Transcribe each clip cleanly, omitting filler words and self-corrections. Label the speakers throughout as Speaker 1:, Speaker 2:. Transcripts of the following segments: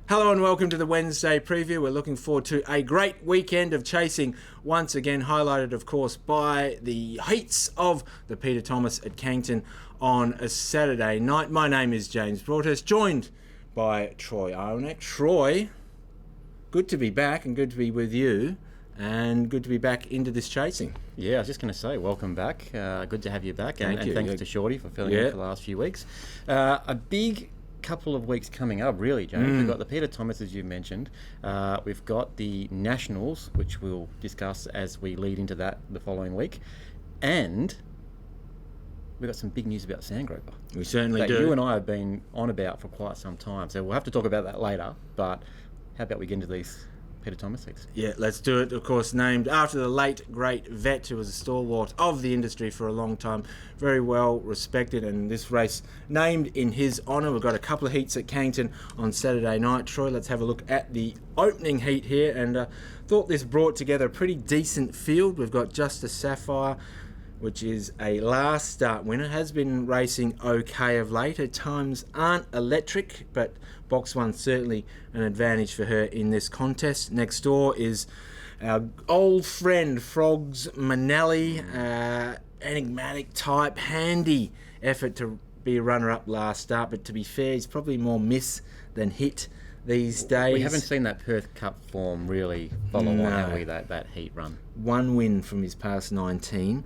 Speaker 1: Hello and welcome to the Wednesday preview. We're looking forward to a great weekend of chasing, once again highlighted of course by the heats of the Peter Thomas at Cannington on a Saturday night. My name is James Broadhurst, joined by Troy Ionek. Troy, good to be back and good to be with you and good to be back into this chasing.
Speaker 2: Yeah, I was just going to say, welcome back. Good to have you back.
Speaker 1: Thank you.
Speaker 2: Thanks to Shorty for filling in for the last few weeks. A big couple of weeks coming up, really, James. We've got the Peter Thomas, as you mentioned. We've got the Nationals, which we'll discuss as we lead into that the following week. And we've got some big news about Sandgroper.
Speaker 1: We certainly do.
Speaker 2: You and I have been on about for quite some time. So we'll have to talk about that later. But how about we get into these Peter Thomas heats?
Speaker 1: Yeah, let's do it. Of course, named after the late, great vet who was a stalwart of the industry for a long time. Very well respected, and this race named in his honour. We've got a couple of heats at Cannington on Saturday night. Troy, let's have a look at the opening heat here, and thought this brought together a pretty decent field. We've got Justice Sapphire, which is a last start winner, has been racing okay of late. Her times aren't electric, but box one certainly an advantage for her in this contest. Next door is our old friend Frogs Manelli, enigmatic type, handy effort to be a runner-up last start, but to be fair, he's probably more miss than hit these days.
Speaker 2: We haven't seen that Perth Cup form really follow on, have we, that heat run?
Speaker 1: One win from his past 19.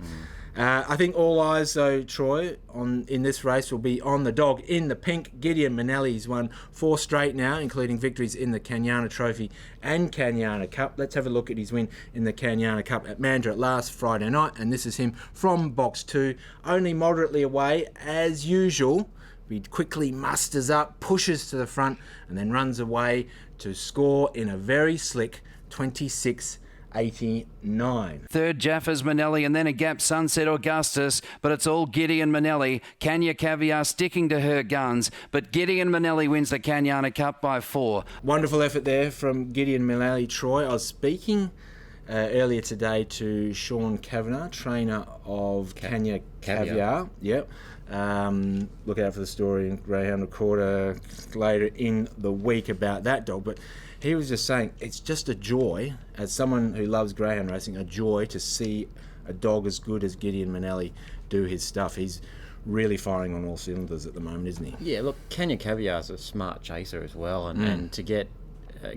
Speaker 1: I think all eyes, though, Troy, in this race will be on the dog in the pink. Gideon Manelli. He's won 4 straight now, including victories in the Kanyana Trophy and Kanyana Cup. Let's have a look at his win in the Kanyana Cup at Mandurah last Friday night, and this is him from box 2, only moderately away as usual. He quickly musters up, pushes to the front, and then runs away to score in a very slick 26.89.
Speaker 3: Third, Jaffers Manelli, and then a gap, Sunset Augustus, but it's all Gideon Manelli. Kanya Caviar sticking to her guns, but Gideon Manelli wins the Kanyana Cup by 4.
Speaker 1: Wonderful effort there from Gideon Manelli, Troy. I was speaking earlier today to Sean Kavanagh, trainer of Kanya Caviar. Yep. Look out for the story in Greyhound Recorder later in the week about that dog, but he was just saying it's just a joy, as someone who loves greyhound racing, a joy to see a dog as good as Gideon Manelli do his stuff. He's really firing on all cylinders at the moment, isn't he?
Speaker 2: Yeah, look, Kenya Caviar's a smart chaser as well, and to get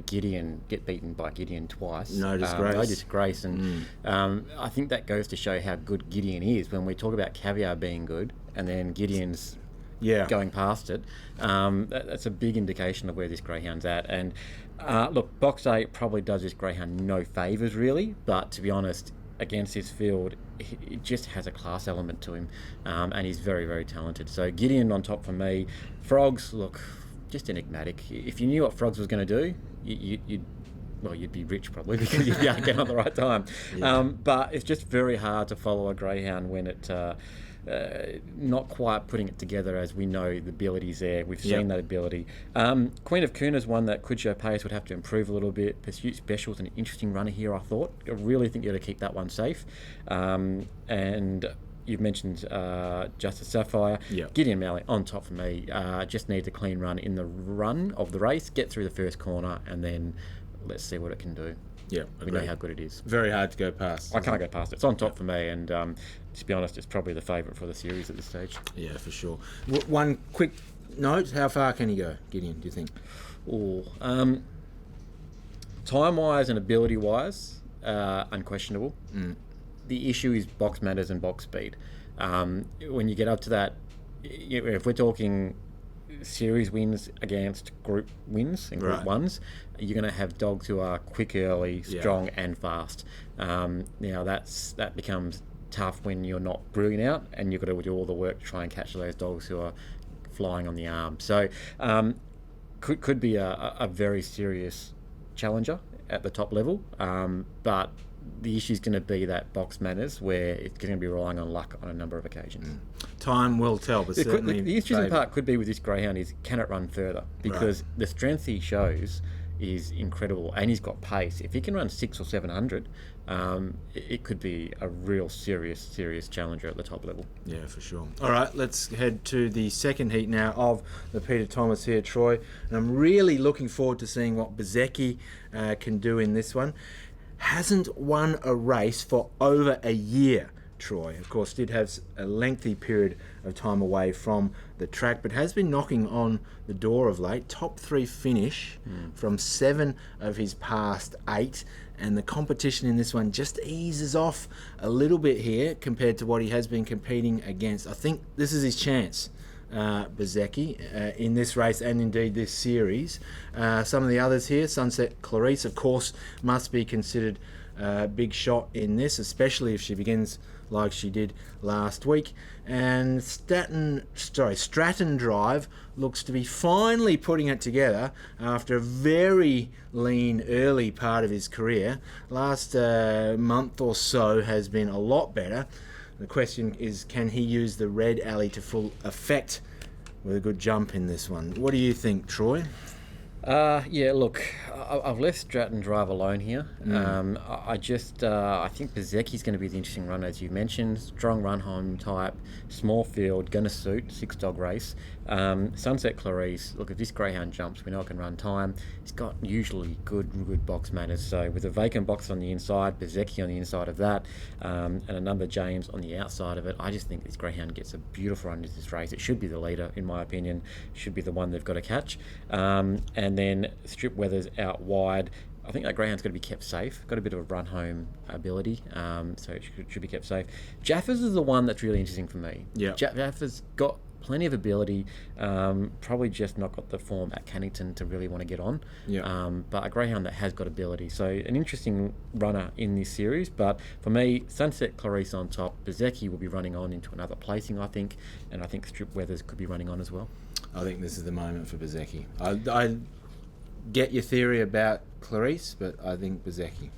Speaker 2: get beaten by Gideon twice.
Speaker 1: No disgrace.
Speaker 2: No disgrace, and I think that goes to show how good Gideon is. When we talk about Caviar being good, and then Gideon's going past it, that's a big indication of where this greyhound's at. And look, box 8 probably does this greyhound no favours really, but to be honest, against this field, it just has a class element to him, and he's very, very talented. So Gideon on top for me. Frogs, look, just enigmatic. If you knew what Frogs was going to do, you'd be rich probably, because you'd be again on the right time. But it's just very hard to follow a greyhound when it not quite putting it together, as we know the ability's there. We've seen that ability. Queen of Kuna's one that could show pace, would have to improve a little bit. Pursuit Special's an interesting runner here, I thought. I really think you got to keep that one safe. And you've mentioned Justice Sapphire. Gideon Manelli on top for me. Just needs a clean run in the run of the race, get through the first corner, and then let's see what it can do.
Speaker 1: Yeah,
Speaker 2: we know how good it is.
Speaker 1: Very hard to go past.
Speaker 2: I can't go past it. It's on top for me, and to be honest, it's probably the favourite for the series at this stage.
Speaker 1: Yeah, for sure. One quick note: how far can he go, Gideon? Do you think?
Speaker 2: Time-wise and ability-wise, unquestionable. The issue is box matters and box speed. When you get up to that, if we're talking series wins against group wins and group ones, you're going to have dogs who are quick early, strong and fast. Now that becomes tough when you're not brilliant out, and you've got to do all the work to try and catch those dogs who are flying on the arm. So could be a very serious challenger at the top level, but the issue is going to be that box manners, where it's going to be relying on luck on a number of occasions.
Speaker 1: Time will tell, but certainly
Speaker 2: the interesting part could be with this greyhound is, can it run further? Because the strength he shows is incredible, and he's got pace. If he can run 600 or 700, it could be a real serious challenger at the top level.
Speaker 1: Yeah, for sure. All right, let's head to the second heat now of the Peter Thomas here, Troy. And I'm really looking forward to seeing what Bezecchi can do in this one. Hasn't won a race for over a year, Troy. Of course, did have a lengthy period of time away from the track, but has been knocking on the door of late. Top 3 finish from 7 of his past 8, and the competition in this one just eases off a little bit here compared to what he has been competing against. I think this is his chance, Bezecchi, in this race and indeed this series. Some of the others here, Sunset Clarice, of course, must be considered a big shot in this, especially if she begins like she did last week. And Stratton Drive looks to be finally putting it together after a very lean early part of his career. Last month or so has been a lot better. The question is, can he use the red alley to full effect with a good jump in this one? What do you think, Troy?
Speaker 2: Yeah, look, I've left Stratton Drive alone here. I think Bezecchi's going to be the interesting runner, as you mentioned. Strong run home type, small field, going to suit, 6-dog race. Sunset Clarice, look, if this greyhound jumps, we know it can run time. He's got usually good box manners. So with a vacant box on the inside, Bezecchi on the inside of that, and a number James on the outside of it, I just think this greyhound gets a beautiful run into this race. It should be the leader, in my opinion. Should be the one they've got to catch. And then Strip Weathers out wide. I think that greyhound's got to be kept safe. Got a bit of a run home ability, so it should be kept safe. Jaffers is the one that's really interesting for me.
Speaker 1: Yeah,
Speaker 2: Jaffers got plenty of ability, probably just not got the form at Cannington to really want to get on.
Speaker 1: Yeah.
Speaker 2: But a greyhound that has got ability. So an interesting runner in this series. But for me, Sunset Clarice on top. Bezecchi will be running on into another placing, I think. And I think Strip Weathers could be running on as well.
Speaker 1: I think this is the moment for Bezecchi. I get your theory about Clarice, but I think Bezecchi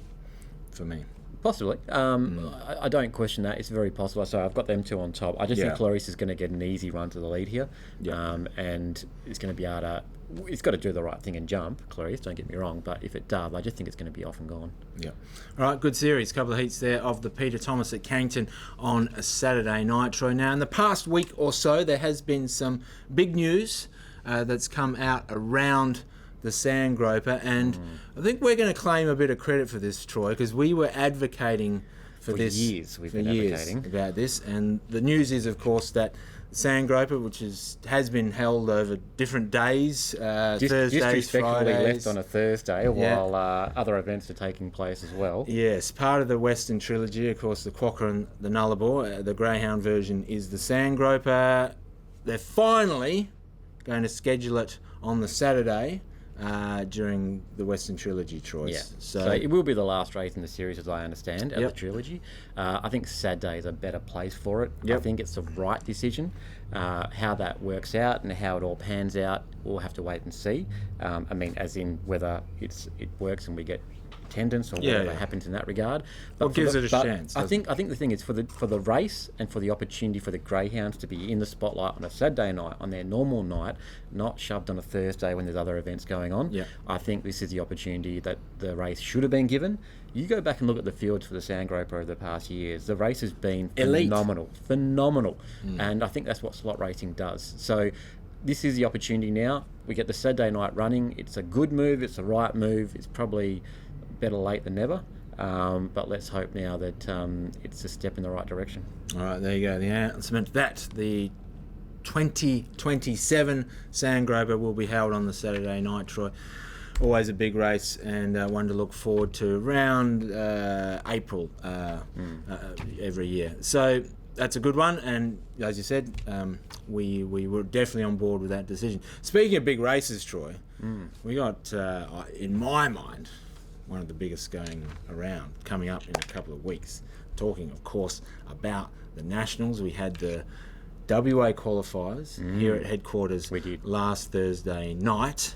Speaker 1: for me.
Speaker 2: Possibly. I don't question that. It's very possible. So I've got them 2 on top. I just think Clarice is going to get an easy run to the lead here. And it's going to be able to... It's got to do the right thing and jump, Clarice, don't get me wrong. But if it does, I just think it's going to be off and gone.
Speaker 1: Yeah. All right, good series. Couple of heats there of the Peter Thomas at Cannington on a Saturday night, Troy. Now, in the past week or so, there has been some big news that's come out around the Sandgroper, and I think we're going to claim a bit of credit for this, Troy, because we were advocating for this
Speaker 2: years. We've been advocating
Speaker 1: about this, and the news is, of course, that Sandgroper, which has been held over different days, Thursdays, Fridays,
Speaker 2: left on a Thursday, while other events are taking place as well.
Speaker 1: Yes, part of the Western Trilogy, of course, the Quokka and the Nullarbor. The greyhound version is the Sandgroper. They're finally going to schedule it on the Saturday during the Western Trilogy, Troy.
Speaker 2: Yeah. So it will be the last race in the series, as I understand, of the trilogy. I think Saturday is a better place for it. I think it's the right decision. How that works out and how it all pans out, we'll have to wait and see. I mean, as in whether it works and we get attendance or whatever happens in that regard.
Speaker 1: But gives it a chance.
Speaker 2: I think the thing is for the race and for the opportunity for the greyhounds to be in the spotlight on a Saturday night, on their normal night, not shoved on a Thursday when there's other events going on. Yeah. I think this is the opportunity that the race should have been given. You go back and look at the fields for the Sandgroper over the past years. The race has been phenomenal, and I think that's what slot racing does. So this is the opportunity now. We get the Saturday night running. It's a good move. It's the right move. It's probably better late than never, but let's hope now that it's a step in the right direction.
Speaker 1: All right, there you go. The announcement that the 2027 Sandgroper will be held on the Saturday night, Troy. Always a big race and one to look forward to around April every year. So that's a good one, and as you said, we were definitely on board with that decision. Speaking of big races, Troy, we got, in my mind, one of the biggest going around coming up in a couple of weeks. Talking, of course, about the Nationals. We had the WA qualifiers here at headquarters last Thursday night.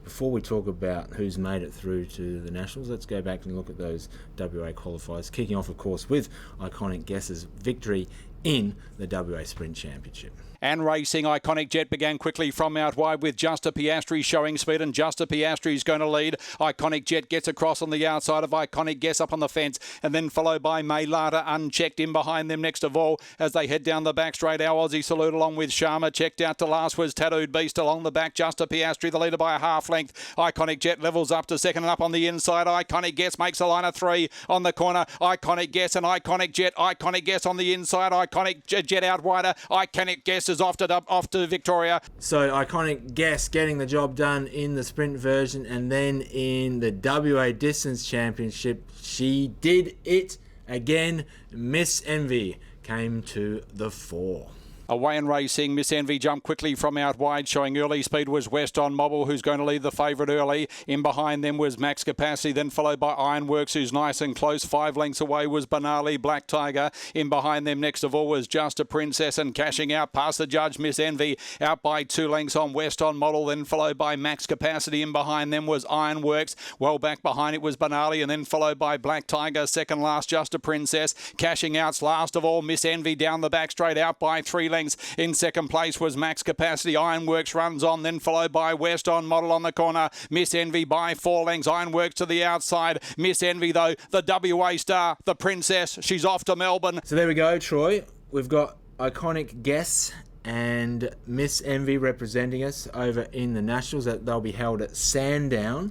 Speaker 1: Before we talk about who's made it through to the Nationals, let's go back and look at those WA qualifiers. Kicking off, of course, with Iconic Guess's victory in the WA Sprint Championship.
Speaker 4: and racing. Iconic Jet began quickly from out wide with Just a Piastri showing speed, and Just a Piastri is going to lead. Iconic Jet gets across on the outside of Iconic Guess up on the fence, and then followed by Maylata unchecked in behind them next of all as they head down the back straight. Our Aussie Salute along with Sharma. Checked out to last was Tattooed Beast along the back. Just a Piastri the leader by a half length. Iconic Jet levels up to second and up on the inside. Iconic Guess makes a line of 3 on the corner. Iconic Guess and Iconic Jet. Iconic Guess on the inside. Iconic Jet out wider. Iconic Guess is off to Victoria.
Speaker 1: So Iconic Guess getting the job done in the sprint version, and then in the WA Distance Championship, she did it again. Miss Envy came to the fore.
Speaker 4: Away in racing, Miss Envy jumped quickly from out wide, showing early speed was West on Mobile, who's going to lead the favourite early. In behind them was Max Capacity, then followed by Ironworks, who's nice and close. 5 lengths away was Banali, Black Tiger. In behind them next of all was Just a Princess, and cashing out past the judge, Miss Envy, out by 2 lengths on West on Model, then followed by Max Capacity. In behind them was Ironworks. Well back behind it was Banali, and then followed by Black Tiger. Second last, Just a Princess. Cashing outs last of all, Miss Envy down the back straight out by 3 lengths. In second place was Max Capacity. Ironworks runs on, then followed by West on Model on the corner. Miss Envy by 4 lengths. Ironworks to the outside. Miss Envy, though, the WA star, the Princess, she's off to Melbourne.
Speaker 1: So there we go, Troy. We've got Iconic Guess and Miss Envy representing us over in the Nationals. That they'll be held at Sandown,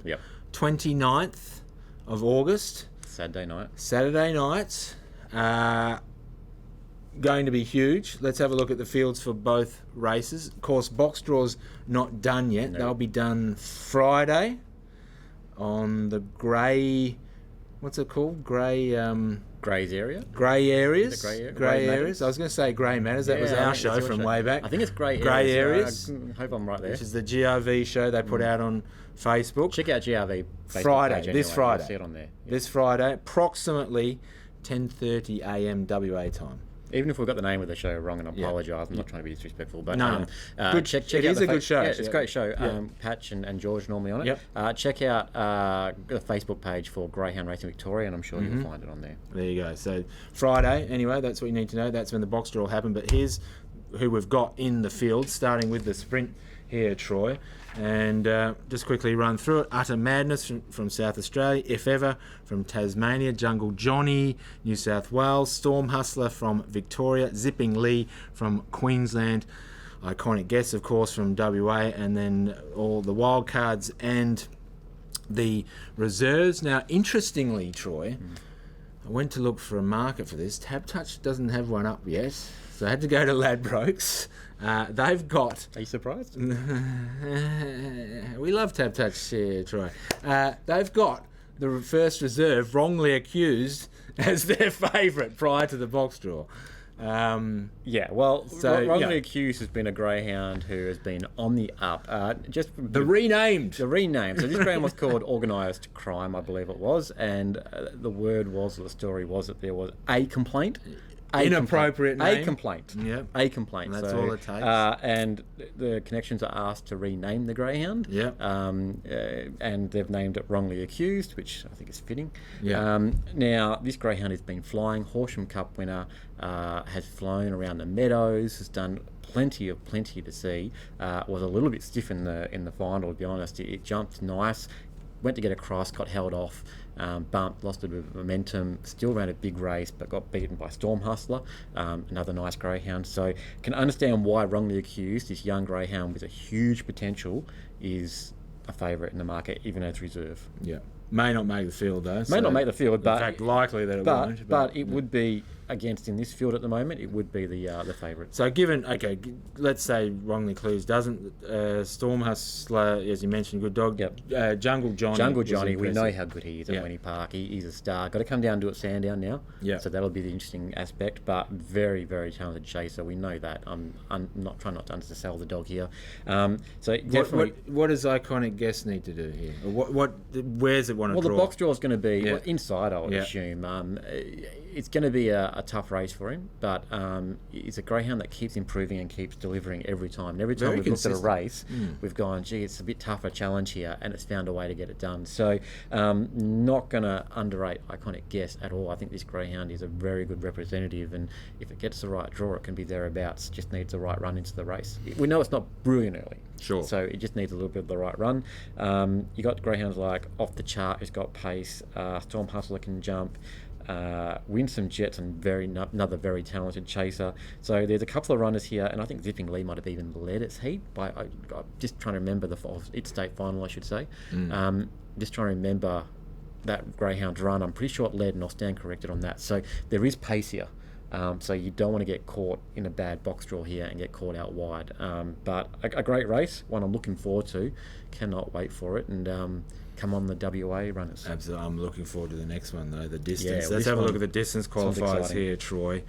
Speaker 1: 29th of August. Saturday night. Going to be huge. Let's have a look at the fields for both races. Of course, box draw's not done yet. No. They'll be done Friday on the grey... What's it called? Grey...
Speaker 2: Grays area?
Speaker 1: Grey areas.
Speaker 2: Grey
Speaker 1: areas. I was going to say Grey Matters. That was our show from way back.
Speaker 2: I think it's Grey
Speaker 1: Areas.
Speaker 2: I hope I'm right there.
Speaker 1: Which is the GRV show they put out on Facebook.
Speaker 2: Check out GRV Facebook
Speaker 1: Friday.
Speaker 2: Page
Speaker 1: This
Speaker 2: anyway.
Speaker 1: Friday.
Speaker 2: You'll see it on there. Yeah.
Speaker 1: This Friday, approximately 10:30 a.m. WA time.
Speaker 2: Even if we've got the name of the show wrong, and I apologise, I'm not trying to be disrespectful, but
Speaker 1: check
Speaker 2: it
Speaker 1: is a good show.
Speaker 2: Yeah, it's a great show. Patch and George normally on it. Check out the Facebook page for Greyhound Racing Victoria, and I'm sure you'll find it on there.
Speaker 1: There you go. So Friday, anyway, that's what you need to know. That's when the box draw will happen. But here's who we've got in the field, starting with the sprint here, Troy. And just quickly run through it. Utter Madness from South Australia. If Ever from Tasmania. Jungle Johnny, New South Wales. Storm Hustler from Victoria. Zipping Lee from Queensland. Iconic Guess, of course, from WA. And then all the wild cards and the reserves. Now, interestingly, Troy, I went to look for a market for this. Tab Touch doesn't have one up yet. So I had to go to Ladbrokes. They've got...
Speaker 2: Are you surprised?
Speaker 1: We love Tab Touch here, Troy. They've got the first reserve, Wrongly Accused, as their favourite prior to the box draw.
Speaker 2: Wrongly Accused has been a greyhound who has been on the up.
Speaker 1: Renamed.
Speaker 2: So this greyhound was called Organised Crime, I believe it was, and the story was that there was a complaint.
Speaker 1: Inappropriate name.
Speaker 2: A complaint.
Speaker 1: Yep.
Speaker 2: A complaint.
Speaker 1: And that's all it takes.
Speaker 2: And the connections are asked to rename the greyhound.
Speaker 1: Yep.
Speaker 2: And they've named it Wrongly Accused, which I think is fitting.
Speaker 1: Yeah.
Speaker 2: Now, this greyhound has been flying. Horsham Cup winner, has flown around the meadows, has done plenty to see. Was a little bit stiff in the final, to be honest. It jumped nice. Went to get across, got held off, bumped, lost a bit of momentum, still ran a big race, but got beaten by Storm Hustler, another nice greyhound. So can understand why Wrongly Accused, this young greyhound with a huge potential, is a favourite in the market, even as reserve.
Speaker 1: Yeah. May not make the field, though.
Speaker 2: May not make the field, but...
Speaker 1: In fact, likely that it won't.
Speaker 2: But it would be, against in this field at the moment, it would be the favourite.
Speaker 1: So let's say Wrongly Accused doesn't. Storm Hustler, as you mentioned, good dog.
Speaker 2: Yep.
Speaker 1: Jungle Johnny,
Speaker 2: we know how good he is at Winnie Park. He's a star. Got to come down and do it Sandown now.
Speaker 1: Yeah.
Speaker 2: So that'll be the interesting aspect, but very, very talented chaser. We know that. I'm not trying not to undersell the dog here. So definitely...
Speaker 1: What does Iconic Guess need to do here? Where's it want to draw?
Speaker 2: Well, the box draw is going to be inside, I would assume. it's going to be a tough race for him, but it's a greyhound that keeps improving and keeps delivering every time. And every time
Speaker 1: Very
Speaker 2: we've looked at a
Speaker 1: consistent.
Speaker 2: race, we've gone, gee, it's a bit tougher challenge here, and it's found a way to get it done. So not going to underrate Iconic Guess at all. I think this greyhound is a very good representative, and if it gets the right draw, it can be thereabouts. Just needs the right run into the race. We know it's not brilliant early.
Speaker 1: Sure.
Speaker 2: So it just needs a little bit of the right run. You got greyhounds like Off the Chart, who's got pace. Storm Hustler can jump. Winsome Jets and another very talented chaser. So there's a couple of runners here, and I think Zipping Lee might have even led its heat. I'm just trying to remember its state final, I should say. Just trying to remember that greyhound's run. I'm pretty sure it led, and I'll stand corrected on that. So there is pace here. So you don't want to get caught in a bad box draw here and get caught out wide. But a great race, one I'm looking forward to. Cannot wait for it. And come on, the WA runners.
Speaker 1: Absolutely. I'm looking forward to the next one, though, the distance.
Speaker 2: Yeah,
Speaker 1: Let's
Speaker 2: this
Speaker 1: have a
Speaker 2: one
Speaker 1: look at the distance
Speaker 2: sounds
Speaker 1: qualifiers
Speaker 2: exciting.
Speaker 1: here, Troy.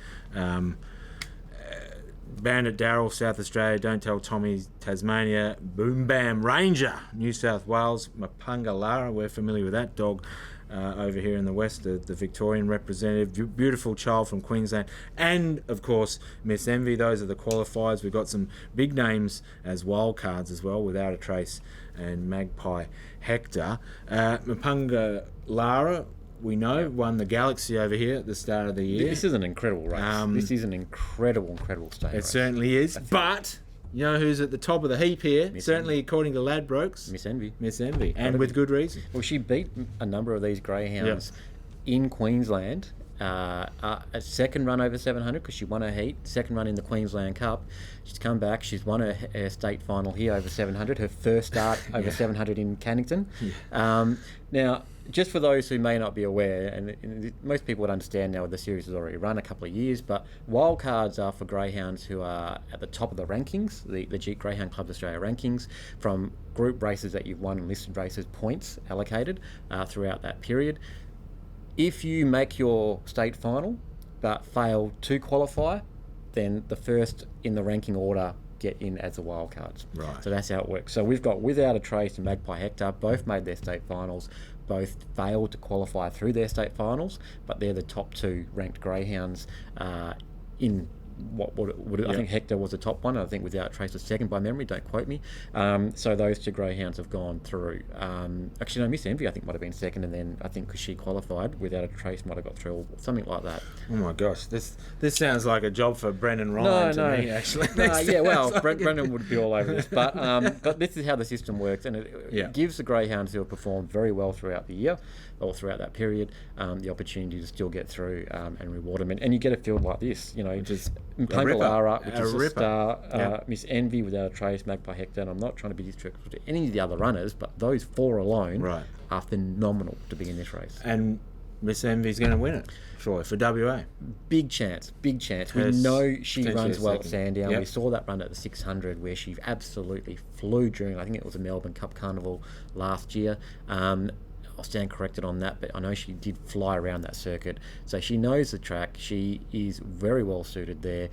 Speaker 1: Bandit Darrell, South Australia. Don't Tell Tommy, Tasmania. Boom Bam Ranger, New South Wales. Mapunga Lara, we're familiar with that dog. Over here in the west, the Victorian representative, beautiful child from Queensland, and of course Miss Envy. Those are the qualifiers. We've got some big names as wild cards as well, Without a Trace and Magpie Hector. Mapunga Lara, we know, won the Galaxy over here at the start of the year.
Speaker 2: This is an incredible race. This is an incredible state
Speaker 1: It
Speaker 2: race.
Speaker 1: certainly is. But you know who's at the top of the heap here? Certainly according to Ladbrokes.
Speaker 2: Miss Envy.
Speaker 1: Miss Envy, and with good reason.
Speaker 2: Well, she beat a number of these greyhounds in Queensland. A second run over 700 because she won her heat. Second run in the Queensland Cup. She's come back. She's won her state final here over 700. Her first start over 700 in Cannington. Now, just for those who may not be aware, and most people would understand now the series has already run a couple of years, but wildcards are for greyhounds who are at the top of the rankings, the Jeep Greyhound Club Australia rankings, from group races that you've won and listed races, points allocated throughout that period. If you make your state final but fail to qualify, then the first in the ranking order get in as the wildcards.
Speaker 1: Right.
Speaker 2: So that's how it works. So we've got Without a Trace and Magpie Hector, both made their state finals, both failed to qualify through their state finals, but they're the top two ranked greyhounds in what would I think Hector was the top one. I think Without a Trace was second by memory, don't quote me. So those two greyhounds have gone through. Actually, no, Miss Envy I think might have been second, and then I think because she qualified, Without a Trace might have got through, or something like that.
Speaker 1: Oh my gosh, this sounds like a job for Brendan Ryan to me, actually.
Speaker 2: Brendan would be all over this, but this is how the system works, and it gives the greyhounds who have performed very well throughout the year, or throughout that period, the opportunity to still get through and reward them. And you get a field like this, you know, just Pangalara, which is a star, Miss Envy, Without a Trace, Magpie Hector, and I'm not trying to be disrespectful to any of the other runners, but those four alone are phenomenal to be in this race.
Speaker 1: And Miss Envy's going to win it, surely, for WA.
Speaker 2: Big chance. We know she runs well at Sandown.
Speaker 1: Yep.
Speaker 2: We saw that run at the 600 where she absolutely flew during, I think it was a Melbourne Cup Carnival last year. I'll stand corrected on that, but I know she did fly around that circuit. So she knows the track. She is very well suited there.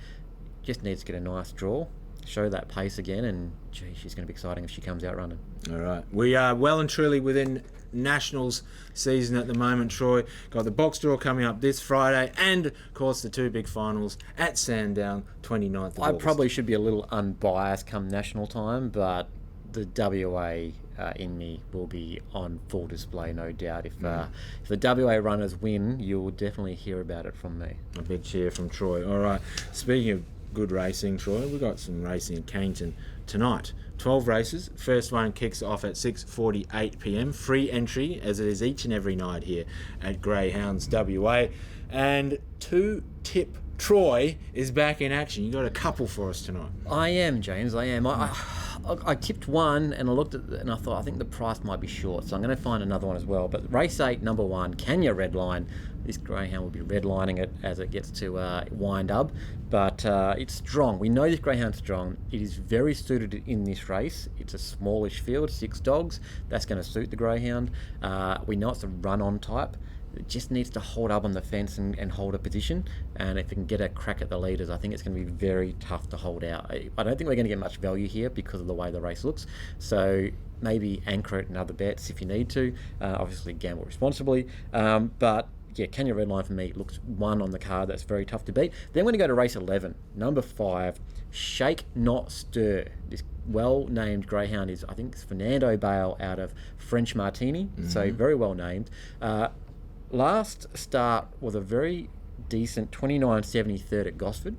Speaker 2: Just needs to get a nice draw, show that pace again, and gee, she's going to be exciting if she comes out running.
Speaker 1: All right. We are well and truly within Nationals season at the moment, Troy. Got the box draw coming up this Friday, and, of course, the two big finals at Sandown, 29th of
Speaker 2: I
Speaker 1: August.
Speaker 2: probably should be a little unbiased come national time, but the WA in me will be on full display, no doubt. If the WA runners win, you'll definitely hear about it from me.
Speaker 1: A big cheer from Troy. All right. Speaking of good racing, Troy, we've got some racing at Cannington tonight. 12 races. First one kicks off at 6:48 p.m. Free entry, as it is each and every night here at Greyhounds WA. And two tip Troy is back in action. You got a couple for us tonight.
Speaker 2: I am, James. I am. I tipped one and I looked at it and I thought I think the price might be short, so I'm going to find another one as well. But race 8, number 1, Kenya Redline. This greyhound will be redlining it as it gets to wind up, but it's strong. We know this greyhound's strong. It is very suited in this race. It's a smallish field, 6 dogs. That's going to suit the greyhound. We know it's a run-on type. It just needs to hold up on the fence and hold a position, and if it can get a crack at the leaders, I think it's going to be very tough to hold out. I don't think we're going to get much value here because of the way the race looks, so maybe anchor it in other bets if you need to. Obviously gamble responsibly, but Kenya Redline for me looks one on the card that's very tough to beat. Then we're going to go to race 11, number 5, Shake Not Stir. This well-named greyhound is, I think, it's Fernando Bale out of French Martini, so very well named. Last start was a very decent 29.73 at Gosford.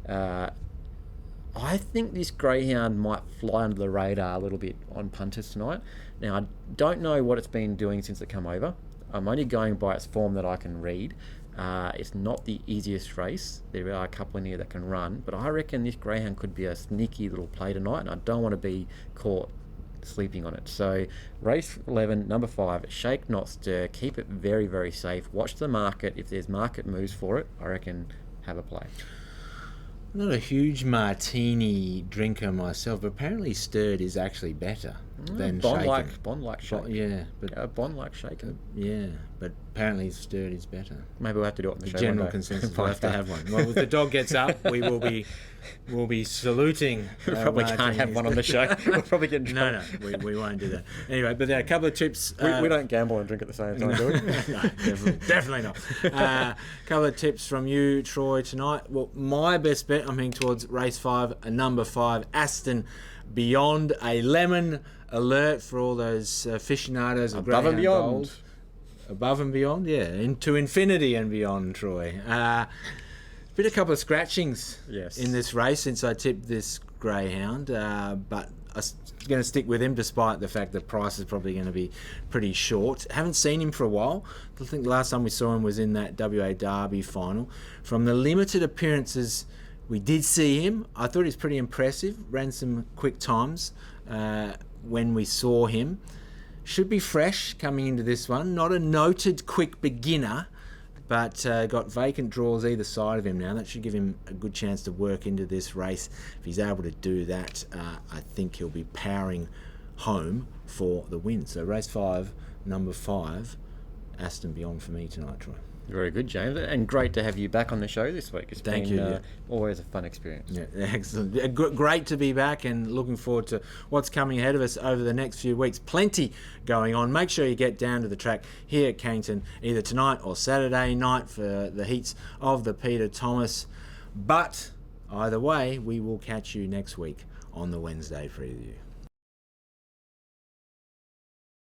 Speaker 2: I think this greyhound might fly under the radar a little bit on punters tonight. Now, I don't know what it's been doing since it come over. I'm only going by its form that I can read. It's not the easiest race. There are a couple in here that can run, but I reckon this greyhound could be a sneaky little play tonight, and I don't want to be caught sleeping on it. So race 11, number 5, Shake Not Stir. Keep it very, very safe. Watch the market. If there's market moves for it, I reckon have a play.
Speaker 1: I'm not a huge martini drinker myself, but apparently stirred is actually better than shaken.
Speaker 2: Bond like shaken.
Speaker 1: Yeah, but
Speaker 2: Bond like shaken.
Speaker 1: Yeah, but apparently stirred is better.
Speaker 2: Maybe we'll have to do it on the show.
Speaker 1: General consensus. We'll have to have one. Well, if the dog gets up, we'll be saluting.
Speaker 2: We probably can't have one on the show. We'll probably get in trouble.
Speaker 1: No, we won't do that. Anyway, but there are a couple of tips.
Speaker 2: We don't gamble and drink at the same time, do we?
Speaker 1: No, definitely not. A couple of tips from you, Troy, tonight. Well, my best bet, I'm heading towards race 5, number 5, Aston Beyond, a lemon alert for all those aficionados of
Speaker 2: Above and beyond.
Speaker 1: Gold. Above and beyond, yeah, into infinity and beyond, Troy. Been a couple of scratchings in this race since I tipped this greyhound, but I'm going to stick with him despite the fact that price is probably going to be pretty short. Haven't seen him for a while. I think the last time we saw him was in that WA Derby final. From the limited appearances we did see him, I thought he was pretty impressive. Ran some quick times when we saw him. Should be fresh coming into this one. Not a noted quick beginner, but got vacant draws either side of him now. That should give him a good chance to work into this race. If he's able to do that, I think he'll be powering home for the win. So race 5, number 5, Aston Beyond for me tonight, Troy.
Speaker 2: Very good, James, and great to have you back on the show this week. It's been always a fun experience.
Speaker 1: Yeah, excellent. Great to be back, and looking forward to what's coming ahead of us over the next few weeks. Plenty going on. Make sure you get down to the track here at Cannington either tonight or Saturday night for the heats of the Peter Thomas. But either way, we will catch you next week on the Wednesday preview.